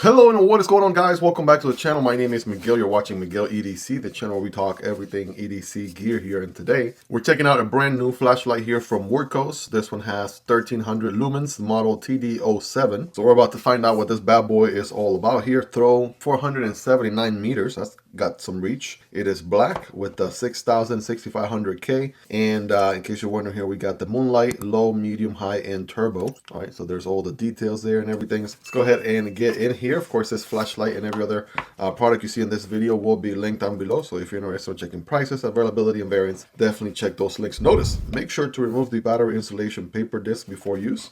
Hello and what is going on, guys? Welcome back to the channel. My name is Miguel. You're watching Miguel EDC, the channel where we talk everything EDC gear here. And today we're checking out a brand new flashlight here from Wurkkos. This one has 1300 lumens, model TD07. So we're about to find out what this bad boy is all about here. Throw 479 meters. That's got some reach. It is black with the 6500K. And in case you're wondering here, we got the Moonlight, low, medium, high, and turbo. All right, so there's all the details there and everything. Let's go ahead and get in here. Of course, this flashlight and every other product you see in this video will be linked down below. So if you're interested in checking prices, availability, and variants, definitely check those links. Notice, make sure to remove the battery insulation paper disc before use.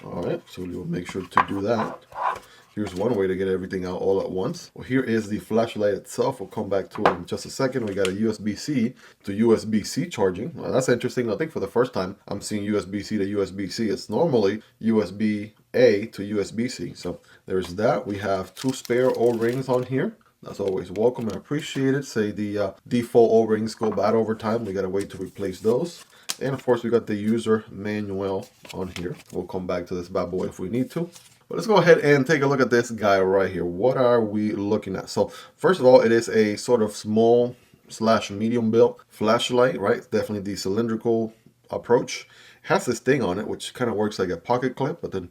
All right, so you'll make sure to do that. Here's one way to get everything out all at once. Well, here is the flashlight itself. We'll come back to it in just a second. We got a USB-C to USB-C charging. Well, that's interesting. I think for the first time I'm seeing USB-C to USB-C. It's normally USB-A to USB-C. So there's that. We have two spare O-rings on here. That's always welcome and appreciated. Say the default O-rings go bad over time. We got to wait to replace those. And of course, we got the user manual on here. We'll come back to this bad boy if we need to. But let's go ahead and take a look at this guy right here. What are we looking at? So first of all, it is a sort of small / medium built flashlight, right? It's definitely the cylindrical approach. It has this thing on it, which kind of works like a pocket clip, but then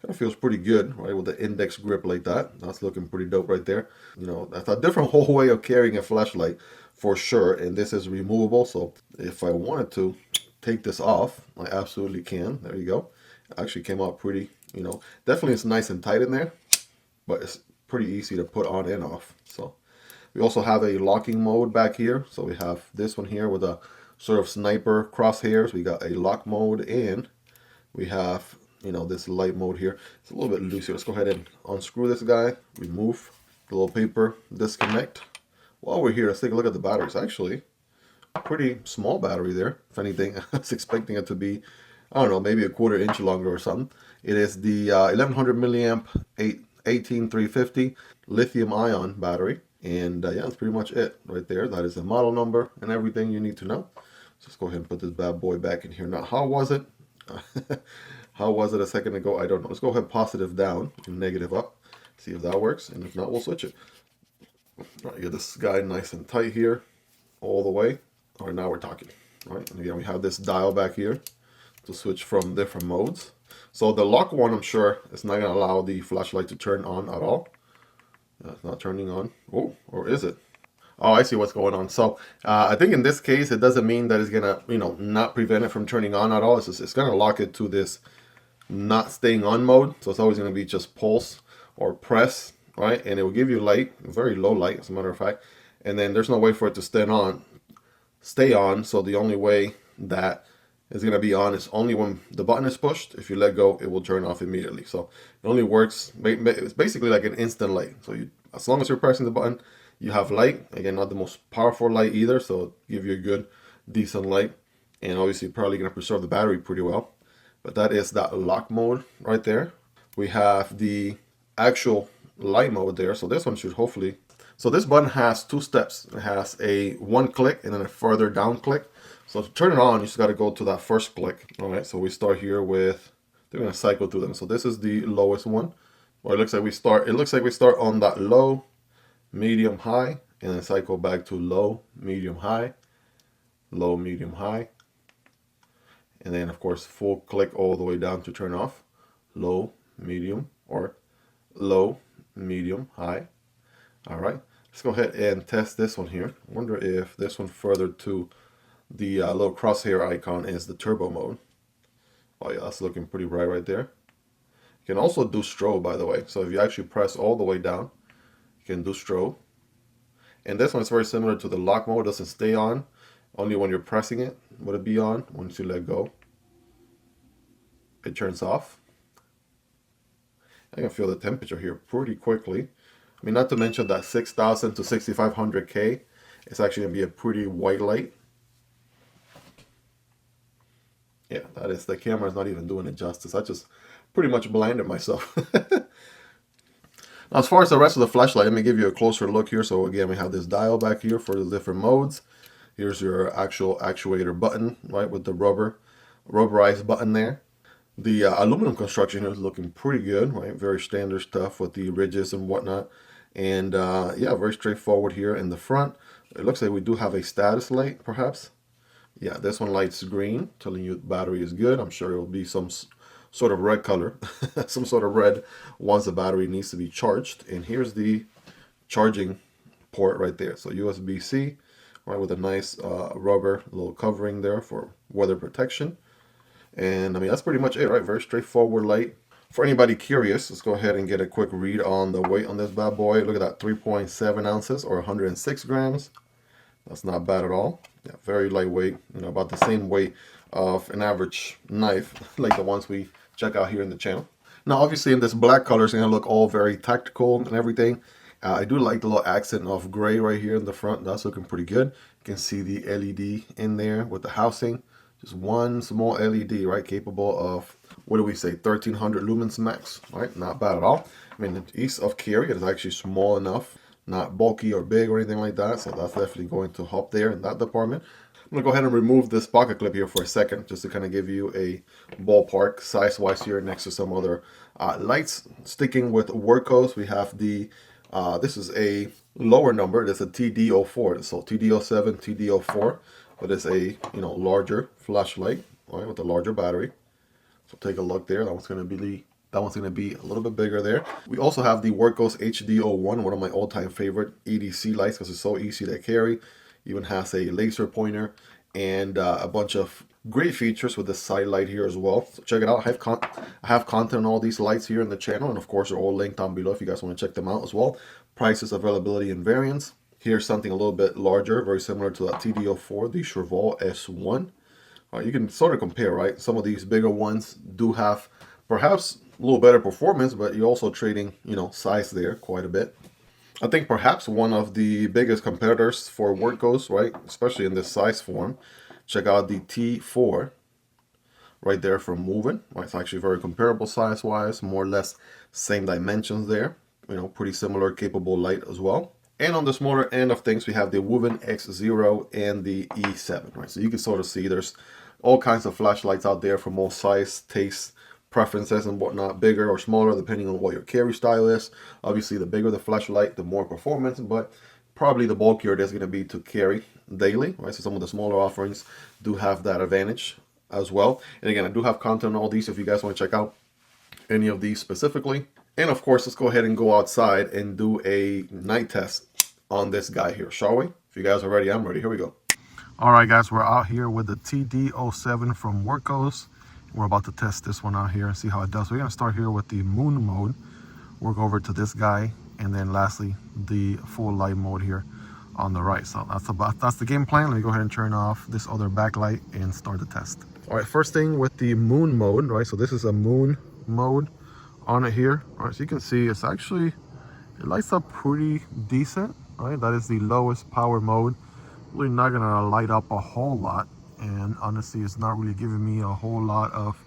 kind of feels pretty good, right? With the index grip like that. That's looking pretty dope right there. You know, that's a different whole way of carrying a flashlight for sure. And this is removable. So if I wanted to take this off, I absolutely can. There you go. It actually came out pretty, you know, definitely it's nice and tight in there, but it's pretty easy to put on and off. So we also have a locking mode back here. So we have this one here with a sort of sniper crosshairs. We got a lock mode, and we have, you know, this light mode here. It's a little bit loose here. Let's go ahead and unscrew this guy, remove the little paper, disconnect. While we're here, let's take a look at the battery. It's actually a pretty small battery there. If anything, I was expecting it to be, I don't know, maybe a 1/4 inch longer or something. It is the 1100 milliamp 18350 lithium ion battery. And yeah, that's pretty much it right there. That is the model number and everything you need to know. So let's go ahead and put this bad boy back in here. Now, how was it? How was it a second ago? I don't know. Let's go ahead positive down and negative up. See if that works. And if not, we'll switch it. All right, get this guy nice and tight here all the way. All right, now we're talking. All right, and again, we have this dial back here to switch from different modes. So the lock one, I'm sure, is not going to allow the flashlight to turn on at all. It's not turning on. Oh, or is it? Oh, I see what's going on. So I think in this case, it doesn't mean that it's going to, you know, not prevent it from turning on at all. It's just, it's going to lock it to this not staying on mode. So it's always going to be just pulse or press, right? And it will give you light, very low light, as a matter of fact. And then there's no way for it to stay on. So the only way that is going to be on is only when the button is pushed. If you let go, it will turn off immediately. So it only works, it's basically like an instant light. So as long as you're pressing the button, you have light. Again, not the most powerful light either, so give you a good, decent light. And obviously probably going to preserve the battery pretty well. But that is that lock mode right there. We have the actual light mode there. So this one should hopefully, so this button has two steps. It has a one click and then a further down click. So to turn it on, you just got to go to that first click. All right, so we start here with, they're going to cycle through them. So this is the lowest one. Or it looks like we start on that low, medium, high, and then cycle back to low, medium, high, low, medium, high. And then of course, full click all the way down to turn off. Low, medium, or low, medium, high. All right, let's go ahead and test this one here. I wonder if this one further to the little crosshair icon is the turbo mode. Oh yeah, that's looking pretty bright right there. You can also do strobe, by the way. So if you actually press all the way down, you can do strobe. And this one is very similar to the lock mode. It doesn't stay on. Only when you're pressing it would it be on. Once you let go, it turns off. I can feel the temperature here pretty quickly. I mean, not to mention that 6,000 to 6,500K, it's actually going to be a pretty white light. Yeah, that is, the camera is not even doing it justice. I just pretty much blinded myself. Now, as far as the rest of the flashlight, let me give you a closer look here. So again, we have this dial back here for the different modes. Here's your actual actuator button, right, with the rubberized button there. The aluminum construction here is looking pretty good, right? Very standard stuff with the ridges and whatnot. And yeah, very straightforward here in the front. It looks like we do have a status light, perhaps. Yeah, this one lights green, telling you the battery is good. I'm sure it will be some sort of red color, some sort of red once the battery needs to be charged. And here's the charging port right there. So USB-C, right, with a nice rubber little covering there for weather protection. And I mean, that's pretty much it, right? Very straightforward light. For anybody curious, let's go ahead and get a quick read on the weight on this bad boy. Look at that, 3.7 ounces or 106 grams. That's not bad at all. Yeah, very lightweight, you know, about the same weight of an average knife, like the ones we check out here in the channel. Now, obviously, in this black color, it's going to look all very tactical and everything. I do like the little accent of gray right here in the front. That's looking pretty good. You can see the LED in there with the housing. Just one small LED, right, capable of, what do we say, 1300 lumens max, right? Not bad at all. I mean, the ease of carry is actually small enough, not bulky or big or anything like that, so that's definitely going to help there in that department. I'm going to go ahead and remove this pocket clip here for a second, just to kind of give you a ballpark size-wise here next to some other lights. Sticking with Wurkkos, we have the, this is a lower number, this is a TD04, so TD07 TD04. But it's a, you know, larger flashlight, right, with a larger battery. So take a look there. That one's going to be a little bit bigger there. We also have the Wurkkos HD01, one of my all-time favorite EDC lights because it's so easy to carry. Even has a laser pointer and a bunch of great features with the side light here as well. So check it out. I have content on all these lights here in the channel, and of course they're all linked down below if you guys want to check them out as well. Prices, availability, and variants. Here's something a little bit larger, very similar to that TD04, the Sharvol S1. You can sort of compare, right? Some of these bigger ones do have perhaps a little better performance, but you're also trading, you know, size there quite a bit. I think perhaps one of the biggest competitors for Wurkkos, right, especially in this size form, check out the T4 right there from Wuben. Right, it's actually very comparable size-wise, more or less same dimensions there. You know, pretty similar, capable light as well. And on the smaller end of things, we have the Wuben X0 and the E7, right? So you can sort of see there's all kinds of flashlights out there from all size, taste, preferences, and whatnot, bigger or smaller, depending on what your carry style is. Obviously, the bigger the flashlight, the more performance, but probably the bulkier it is going to be to carry daily, right? So some of the smaller offerings do have that advantage as well. And again, I do have content on all these if you guys want to check out any of these specifically. And of course, let's go ahead and go outside and do a night test on this guy here, shall we? If you guys are ready, I'm ready. Here we go. All right, guys, we're out here with the TD07 from Wurkkos. We're about to test this one out here and see how it does. We're going to start here with the moon mode, work over to this guy, and then lastly, the full light mode here on the right. So that's the game plan. Let me go ahead and turn off this other backlight and start the test. All right, first thing with the moon mode, right? So this is a moon mode on it here. All right, so you can see it's actually, it lights up pretty decent, right? That is the lowest power mode. Really not gonna light up a whole lot, and honestly it's not really giving me a whole lot of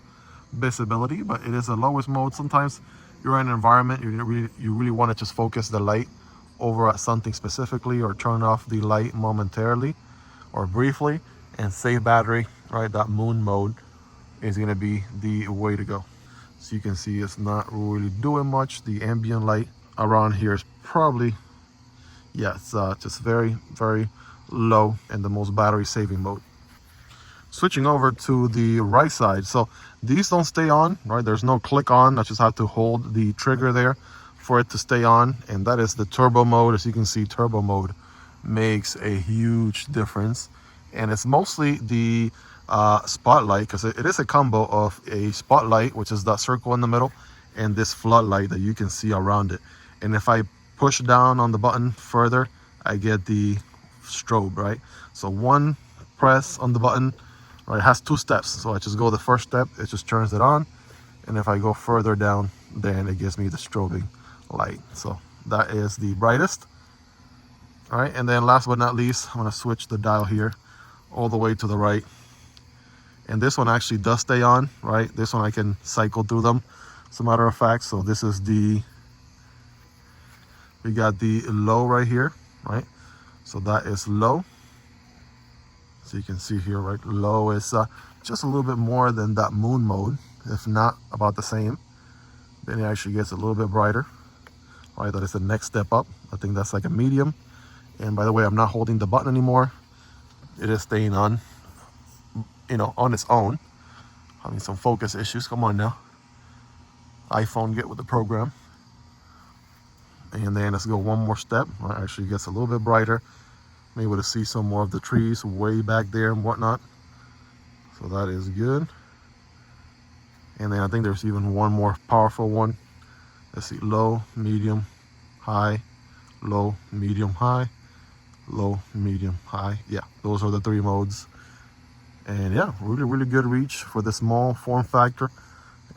visibility, but it is the lowest mode. Sometimes you're in an environment you really want to just focus the light over at something specifically, or turn off the light momentarily or briefly and save battery, right? That moon mode is going to be the way to go. So you can see it's not really doing much. The ambient light around here is probably, yeah, it's just very low in the most battery saving mode. Switching over to the right side, so these don't stay on, right? There's no click on. I just have to hold the trigger there for it to stay on, and that is the turbo mode. As you can see, turbo mode makes a huge difference, and it's mostly the spotlight, because it is a combo of a spotlight, which is that circle in the middle, and this floodlight that you can see around it. And if I push down on the button further, I get the strobe, right? So one press on the button, right, it has two steps. So I just go the first step, it just turns it on, and if I go further down, then it gives me the strobing light. So that is the brightest. All right, and then last but not least, I'm going to switch the dial here all the way to the right, and this one actually does stay on, right? This one I can cycle through them, as a matter of fact. So this is the, we got the low right here, right? So that is low. So you can see here, right, low is just a little bit more than that moon mode, if not about the same. Then it actually gets a little bit brighter. All right, that is the next step up. I think that's like a medium. And by the way, I'm not holding the button anymore. It is staying on, on its own. Having some focus issues. Come on now. iPhone, get with the program. And then let's go one more step. All right, actually gets a little bit brighter. I'm able to see some more of the trees way back there and whatnot. So that is good. And then I think there's even one more powerful one. Let's see, low, medium, high, low, medium, high, low, medium, high. Yeah, those are the 3 modes. And yeah, really, really good reach for the small form factor,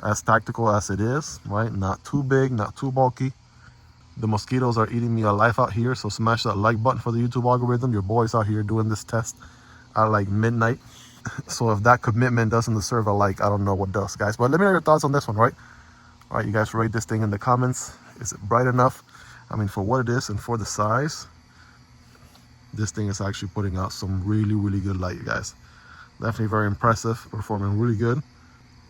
as tactical as it is, right? Not too big, not too bulky. The mosquitoes are eating me alive out here, so smash that like button for the YouTube algorithm. Your boy's out here doing this test at like midnight. So if that commitment doesn't deserve a like, I don't know what does, guys. But let me know your thoughts on this one, right? All right, you guys rate this thing in the comments. Is it bright enough? I mean, for what it is and for the size, this thing is actually putting out some really, really good light, you guys. Definitely very impressive, performing really good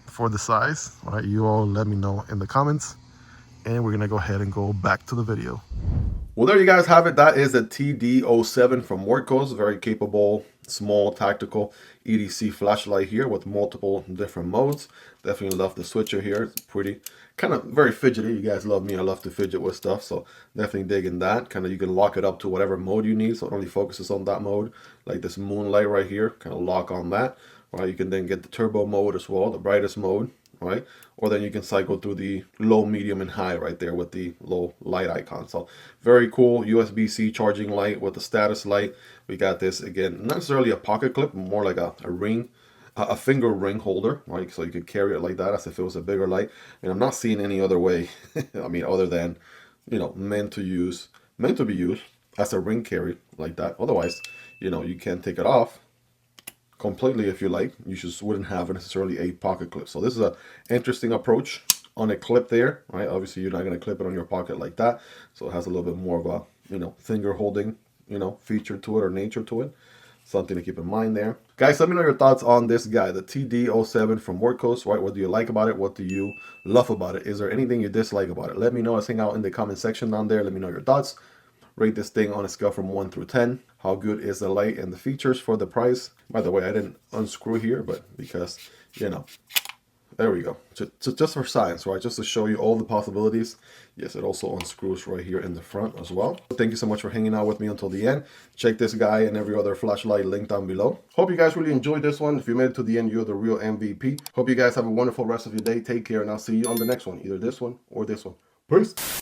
for the size. All right, you all let me know in the comments. And we're gonna go ahead and go back to the video. Well, there you guys have it. That is a TD07 from Wurkkos. Very capable, small, tactical EDC flashlight here with multiple different modes. Definitely love the switcher here. It's pretty, kind of very fidgety. You guys love me. I love to fidget with stuff. So definitely digging that. Kind of you can lock it up to whatever mode you need. So it only focuses on that mode. Like this Moonlight right here. Kind of lock on that. Right, you can then get the turbo mode as well, the brightest mode. Right, or then you can cycle through the low, medium, and high right there with the low light icon. So very cool USB-C charging light with the status light. We got this again, not necessarily a pocket clip, more like a ring, a finger ring holder, right? So you could carry it like that as if it was a bigger light. And I'm not seeing any other way. I mean, other than meant to be used as a ring carry like that. Otherwise, you can take it off completely if you like. You just wouldn't have necessarily a pocket clip. So this is a interesting approach on a clip there, right? Obviously you're not going to clip it on your pocket like that, so it has a little bit more of a finger holding feature to it or nature to it. Something to keep in mind there, guys. Let me know your thoughts on this guy, the TD07 from Wurkkos, right? What do you like about it? What do you love about it? Is there anything you dislike about it? Let me know. Let's hang out in the comment section down there. Let me know your thoughts. Rate this thing on a scale from 1 through 10. How good is the light and the features for the price? By the way, I didn't unscrew here, but because, there we go. Just for science, right? Just to show you all the possibilities. Yes, it also unscrews right here in the front as well. Thank you so much for hanging out with me until the end. Check this guy and every other flashlight link down below. Hope you guys really enjoyed this one. If you made it to the end, you're the real MVP. Hope you guys have a wonderful rest of your day. Take care, and I'll see you on the next one. Either this one or this one. Peace.